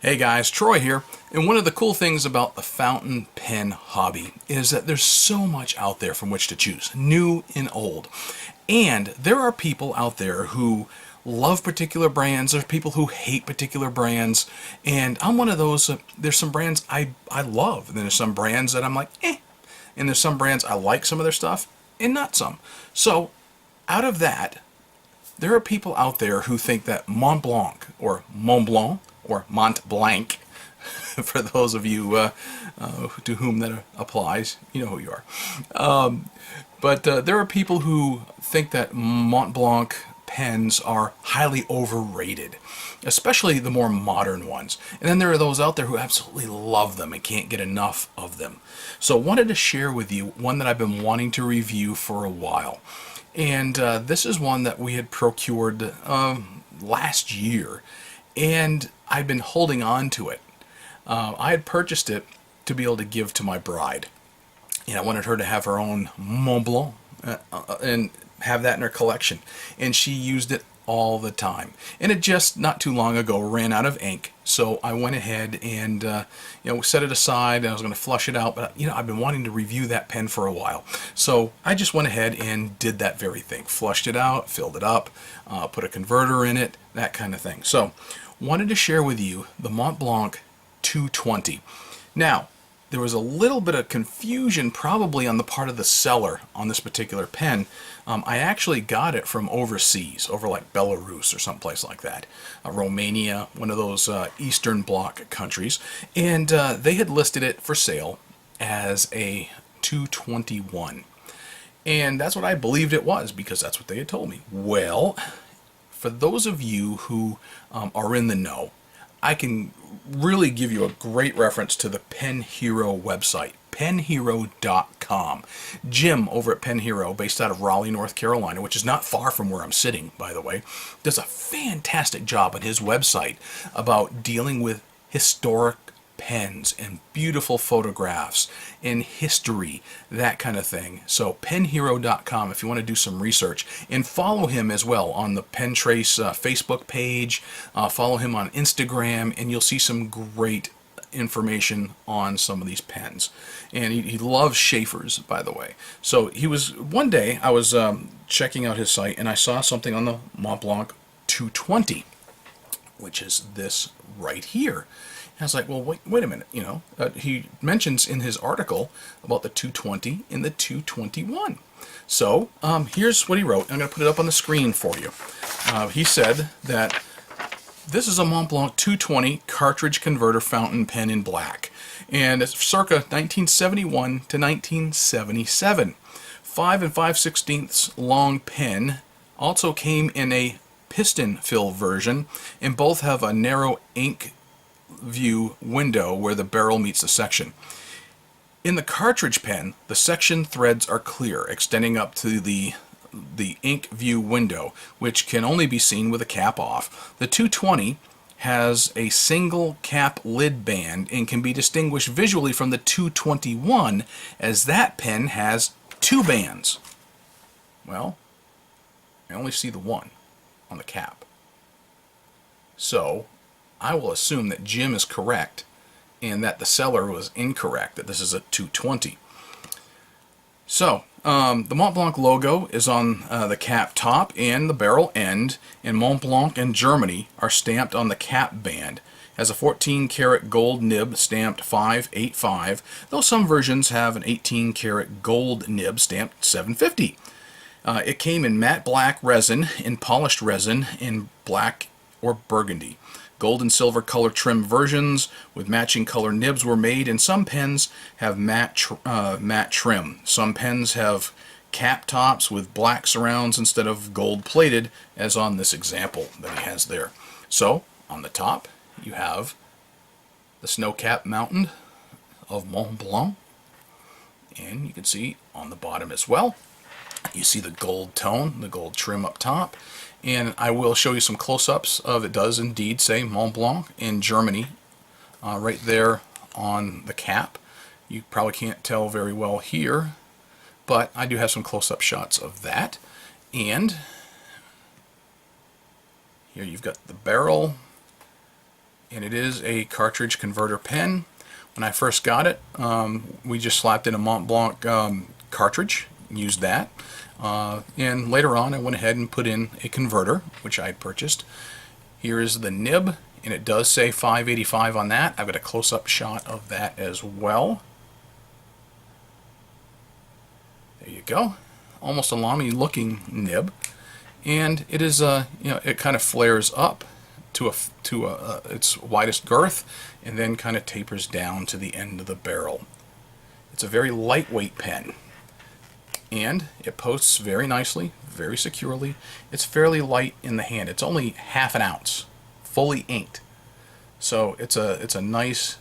Hey guys, Troy here, and one of the cool things about the fountain pen hobby is that there's so much out there from which to choose, new and old. And there are people out there who love particular brands, there's people who hate particular brands, and I'm one of those. There's some brands I love, and then there's some brands that I'm like, and there's some brands I like some of their stuff, and not some. So, out of that, there are people out there who think that Mont Blanc or Mont Blanc or Mont Blanc, for those of you to whom that applies, you know who you are. But there are people who think that Mont Blanc pens are highly overrated, especially the more modern ones. And then there are those out there who absolutely love them and can't get enough of them. So I wanted to share with you one that I've been wanting to review for a while. And this is one that we had procured last year, and I've been holding on to it. I had purchased it to be able to give to my bride, and I wanted her to have her own Mont Blanc and have that in her collection. And she used it all the time, and it just not too long ago ran out of ink, so I went ahead and set it aside, and I was going to flush it out, but I've been wanting to review that pen for a while, so I just went ahead and did that very thing, flushed it out, filled it up, put a converter in it, that kind of thing. So wanted to share with you the Mont Blanc 220. Now, there was a little bit of confusion probably on the part of the seller on this particular pen. I actually got it from overseas, over like Belarus or someplace like that. Romania, one of those Eastern Bloc countries. And they had listed it for sale as a 221. And that's what I believed it was, because that's what they had told me. Well, for those of you who are in the know, I can really give you a great reference to the Pen Hero website, penhero.com. Jim over at Pen Hero, based out of Raleigh, North Carolina, which is not far from where I'm sitting, by the way, does a fantastic job on his website about dealing with historic pens and beautiful photographs and history, that kind of thing. So penhero.com if you want to do some research, and follow him as well on the Pen Trace Facebook page. Follow him on Instagram, and you'll see some great information on some of these pens. And he loves Schaefer's, by the way. So one day I was checking out his site, and I saw something on the Mont Blanc 220, which is this right here. And I was like, well, wait a minute, he mentions in his article about the 220 and the 221. So here's what he wrote. I'm going to put it up on the screen for you. He said that this is a Mont Blanc 220 cartridge converter fountain pen in black, and it's circa 1971 to 1977. 5 5/16 long pen. Also came in a piston fill version, and both have a narrow ink view window where the barrel meets the section. In the cartridge pen, the section threads are clear, extending up to the ink view window, which can only be seen with the cap off. The 220 has a single cap lid band and can be distinguished visually from the 221, as that pen has two bands. Well, I only see the one on the cap. So I will assume that Jim is correct and that the seller was incorrect, that this is a 220. So, the Mont Blanc logo is on the cap top and the barrel end, and Mont Blanc and Germany are stamped on the cap band. It has a 14-karat gold nib stamped 585, though some versions have an 18-karat gold nib stamped 750. It came in matte black resin, in polished resin, in black or burgundy. Gold and silver color trim versions with matching color nibs were made, and some pens have matte trim. Some pens have cap tops with black surrounds instead of gold plated, as on this example that he has there. So on the top you have the snow-capped mountain of Mont Blanc, and you can see on the bottom as well, you see the gold tone, the gold trim up top. And I will show you some close-ups of it. Does indeed say Mont Blanc in Germany right there on the cap. You probably can't tell very well here, but I do have some close-up shots of that. And here you've got the barrel and it is a cartridge converter pen. When I first got it, we just slapped in a Mont Blanc cartridge, used that, and later on I went ahead and put in a converter, which I had purchased. Here is the nib, and it does say 585 on that. I've got a close-up shot of that as well. There you go. Almost a Lamy looking nib, and it is it kind of flares up to its widest girth and then kind of tapers down to the end of the barrel. It's a very lightweight pen, and it posts very nicely, very securely. It's fairly light in the hand. It's only half an ounce, fully inked. So it's a nice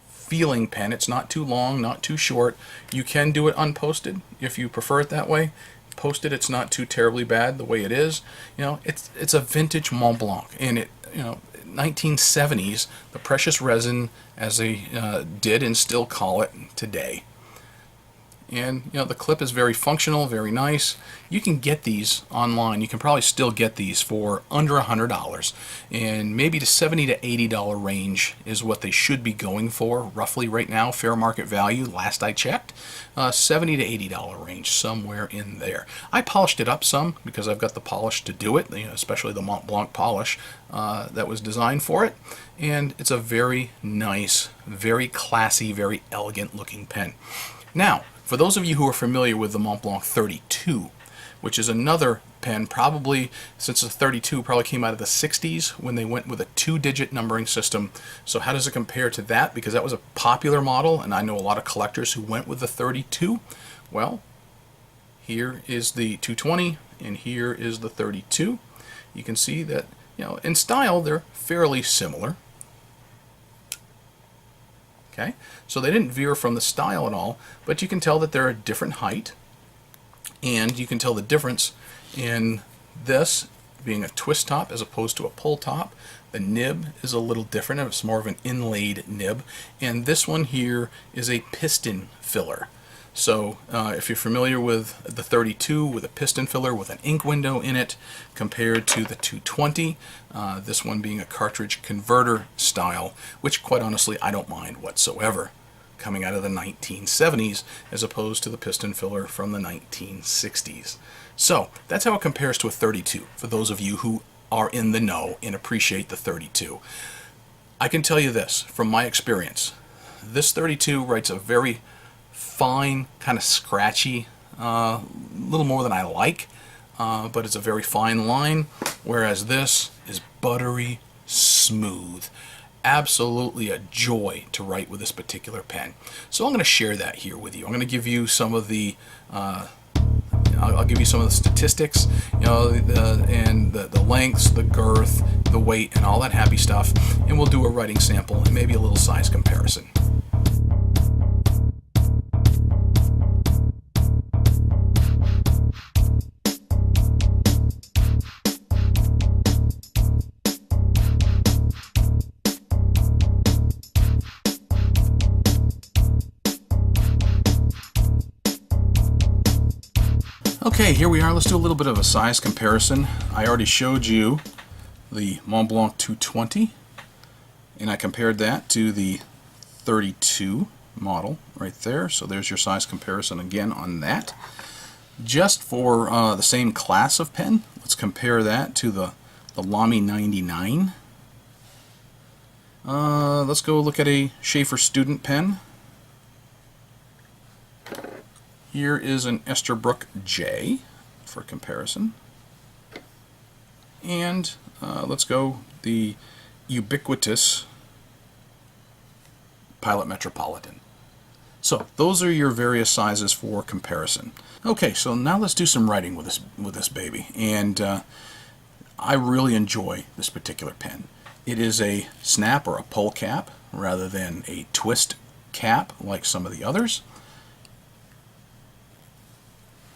feeling pen. It's not too long, not too short. You can do it unposted if you prefer it that way. Posted, it's not too terribly bad the way it is. It's a vintage Mont Blanc, and it 1970s, the precious resin, as they did and still call it today. And the clip is very functional, very nice. You can get these online. You can probably still get these for under $100, and maybe the $70 to $80 range is what they should be going for roughly right now. Fair market value, last I checked, $70 to $80 range, somewhere in there. I polished it up some because I've got the polish to do it, especially the Mont Blanc polish that was designed for it. And it's a very nice, very classy, very elegant looking pen. Now, for those of you who are familiar with the Mont Blanc 32, which is another pen, probably since the 32 probably came out of the 60s when they went with a 2-digit numbering system. So how does it compare to that? Because that was a popular model, and I know a lot of collectors who went with the 32. Well, here is the 220, and here is the 32. You can see that, in style, they're fairly similar. Okay, so they didn't veer from the style at all, but you can tell that they're a different height, and you can tell the difference in this being a twist top as opposed to a pull top. The nib is a little different. It's more of an inlaid nib, and this one here is a piston filler. So if you're familiar with the 32 with a piston filler with an ink window in it compared to the 220, this one being a cartridge converter style, which quite honestly I don't mind whatsoever, coming out of the 1970s as opposed to the piston filler from the 1960s. So that's how it compares to a 32 for those of you who are in the know and appreciate the 32. I can tell you this from my experience. This 32 writes a very fine, kind of scratchy, little more than I like, but it's a very fine line, whereas this is buttery smooth. Absolutely a joy to write with this particular pen. So I'm going to share that here with you. I'm going to give you some of the I'll give you some of the statistics, and the lengths, the girth, the weight, and all that happy stuff, and we'll do a writing sample and maybe a little size comparison. Okay, here we are. Let's do a little bit of a size comparison. I already showed you the Mont Blanc 220, and I compared that to the 32 model right there. So there's your size comparison again on that. Just for the same class of pen, let's compare that to the Lamy 99. Let's go look at a Schaefer student pen. Here is an Esterbrook J for comparison. And let's go the ubiquitous Pilot Metropolitan. So those are your various sizes for comparison. Okay, so now let's do some writing with this baby. And I really enjoy this particular pen. It is a snap or a pull cap rather than a twist cap like some of the others.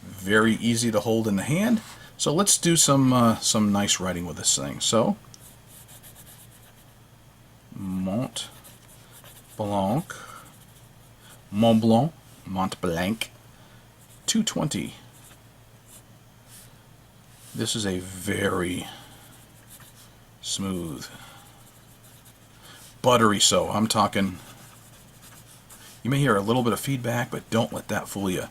Very easy to hold in the hand. So let's do some nice writing with this thing. So Mont Blanc, 220. This is a very smooth buttery so. I'm talking, you may hear a little bit of feedback, but don't let that fool you.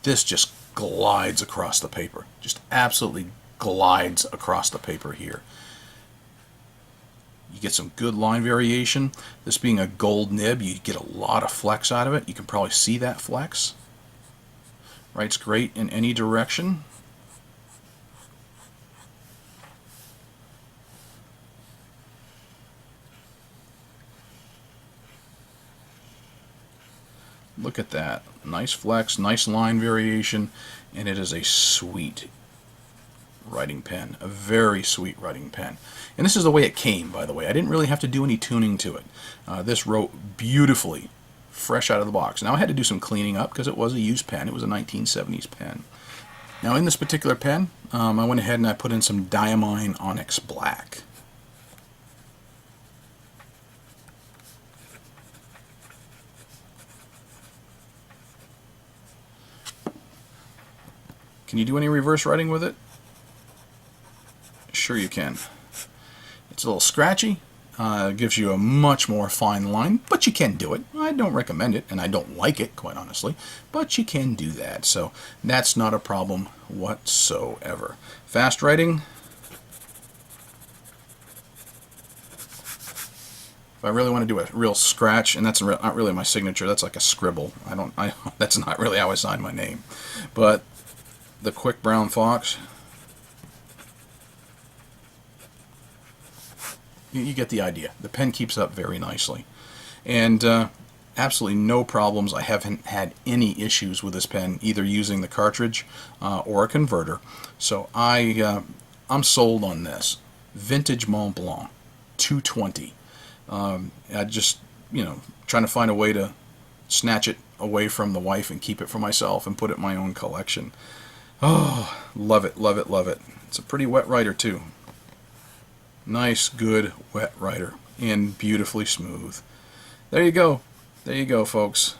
This just glides across the paper. Just absolutely glides across the paper here. You get some good line variation. This being a gold nib, you get a lot of flex out of it. You can probably see that flex. Writes great in any direction. Look at that. Nice flex, nice line variation, and it is a sweet writing pen. A very sweet writing pen. And this is the way it came, by the way. I didn't really have to do any tuning to it. This wrote beautifully, fresh out of the box. Now I had to do some cleaning up because it was a used pen. It was a 1970s pen. Now in this particular pen, I went ahead and I put in some Diamine Onyx Black. Can you do any reverse writing with it? Sure you can. It's a little scratchy. Gives you a much more fine line, but you can do it. I don't recommend it, and I don't like it, quite honestly, but you can do that. So that's not a problem whatsoever. Fast writing. If I really want to do a real scratch, and that's not really my signature, that's like a scribble. That's not really how I sign my name. But the Quick Brown Fox, you get the idea. The pen keeps up very nicely. And absolutely no problems. I haven't had any issues with this pen, either using the cartridge or a converter. So I'm sold on this. Vintage Mont Blanc, 220. I just, trying to find a way to snatch it away from the wife and keep it for myself and put it in my own collection. Oh, love it, love it, love it. It's a pretty wet writer too. Nice, good, wet writer, and beautifully smooth. There you go. There you go, folks.